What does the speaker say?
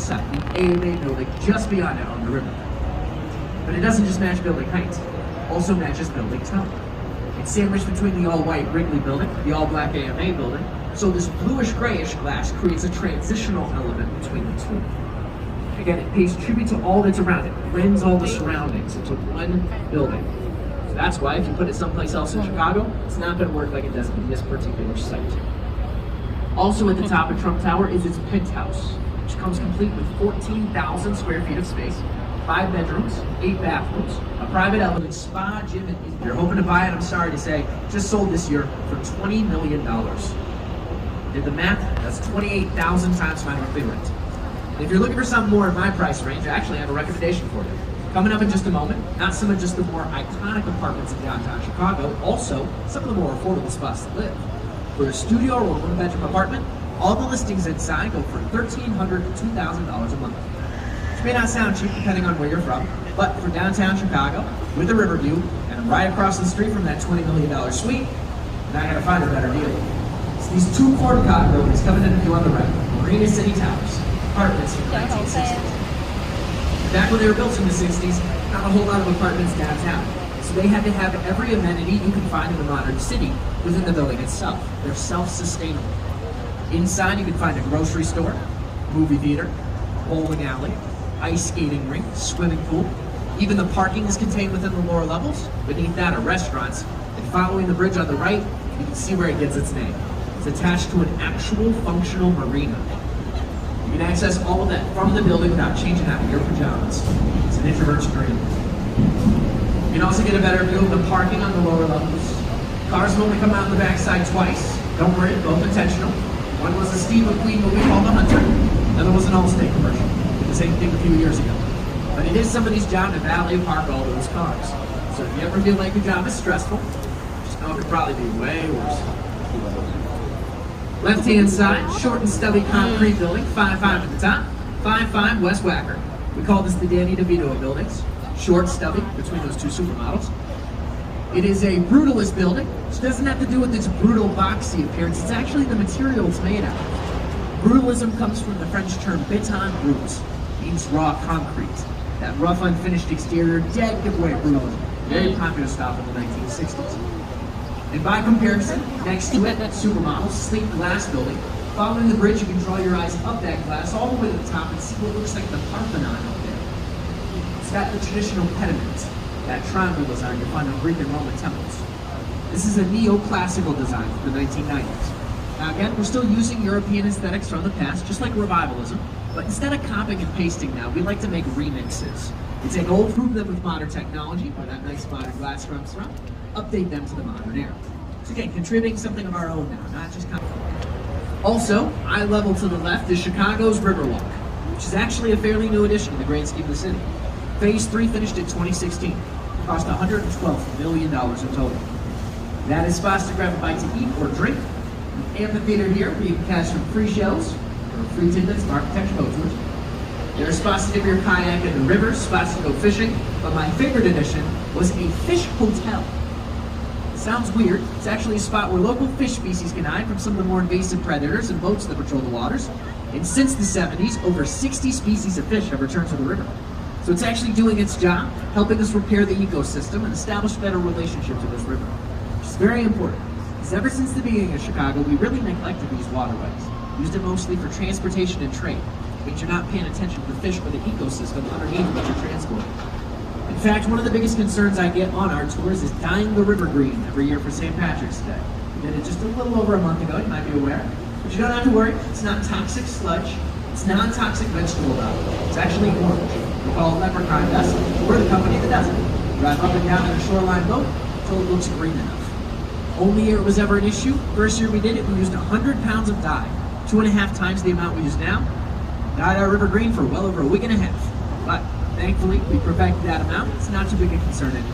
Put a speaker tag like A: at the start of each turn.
A: site, the AMA building just beyond it on the river. But it doesn't just match building height, it also matches building tone. It's sandwiched between the all-white Wrigley building, the all-black AMA building, so this bluish-grayish glass creates a transitional element between the two. Again, it pays tribute to all that's around it, blends all the surroundings into one building. So that's why if you put it someplace else in Chicago, it's not going to work like it does in this particular site. Also at the top of Trump Tower is its penthouse, which comes complete with 14,000 square feet of space, 5 bedrooms, 8 bathrooms, a private element, spa, gym, and if you're hoping to buy it, I'm sorry to say, just sold this year for $20 million. Did the math? That's 28,000 times my monthly rent. And if you're looking for something more in my price range, I actually have a recommendation for you. Coming up in just a moment, not some of just the more iconic apartments in downtown Chicago, also some of the more affordable spots to live. For a studio or one-bedroom apartment, all the listings inside go for $1,300 to $2,000 a month. Which may not sound cheap depending on where you're from, but for downtown Chicago, with a river view, and right across the street from that $20 million suite, now I gotta find a better deal. It's these 2 Cordicott buildings coming into view on the right, Marina City Towers, apartments from the 1960s. Back when they were built in the 60s, not a whole lot of apartments downtown. So they had to have every amenity you can find in a modern city within the building itself. They're self-sustainable. Inside you can find a grocery store, movie theater, bowling alley, ice skating rink, swimming pool. Even the parking is contained within the lower levels. Beneath that are restaurants. And following the bridge on the right, you can see where it gets its name. It's attached to an actual functional marina. You can access all of that from the building without changing out of your pajamas. It's an introvert's dream. You can also get a better view of the parking on the lower levels. Cars will only come out the backside twice. Don't worry, both intentional. One was a Steve McQueen movie called The Hunter. The other was an Allstate commercial. Did the same thing a few years ago. But it is somebody's job to valet park all those cars. So if you ever feel like your job is stressful, just know it could probably be way worse. Left-hand side, short and stubby concrete building, 5'5" at the top, 5'5" West Wacker. We call this the Danny DeVito buildings. Short, stubby, between those 2 supermodels. It is a brutalist building, which doesn't have to do with its brutal boxy appearance, it's actually the material it's made out of. Brutalism comes from the French term béton brut, means raw concrete. That rough, unfinished exterior, dead giveaway brutalism. Very popular style in the 1960s. And by comparison, next to it, supermodel, sleek glass building. Following the bridge, you can draw your eyes up that glass all the way to the top and see what looks like the Parthenon up there. It's got the traditional pediment, that triangle design you find on Greek and Roman temples. This is a neoclassical design from the 1990s. Now again, we're still using European aesthetics from the past, just like revivalism, but instead of copying and pasting now, we like to make remixes. We take old, prove them with modern technology, where that nice modern glass comes from, update them to the modern era. So again, contributing something of our own now, not just copying. Also, eye level to the left is Chicago's Riverwalk, which is actually a fairly new addition in the grand scheme of the city. Phase 3 finished in 2016. Cost $112 million in total. That is spots to grab a bite to eat or drink. An amphitheater here where you can catch some free shells or free tidbits of architecture boat tours. There are spots to dip your kayak in the river, spots to go fishing, but my favorite addition was a fish hotel. It sounds weird. It's actually a spot where local fish species can hide from some of the more invasive predators and boats that patrol the waters. And since the 70s, over 60 species of fish have returned to the river. So it's actually doing its job, helping us repair the ecosystem and establish better relationships with this river, which is very important. Because ever since the beginning of Chicago, we really neglected these waterways. Used it mostly for transportation and trade, which you're not paying attention to the fish or the ecosystem underneath what you're transporting. In fact, one of the biggest concerns I get on our tours is dyeing the river green every year for St. Patrick's Day. We did it just a little over a month ago, you might be aware. But you don't have to worry, it's not toxic sludge, it's non-toxic vegetable oil. It's actually orange. We call it leprechaun dust. We're the company that does it. Drive up and down in a shoreline boat until it looks green enough. Only year it was ever an issue, first year we did it, we used 100 pounds of dye, 2.5 times the amount we use now. Dyed our river green for well over a week and a half. But thankfully, we perfected that amount. It's not too big a concern anymore.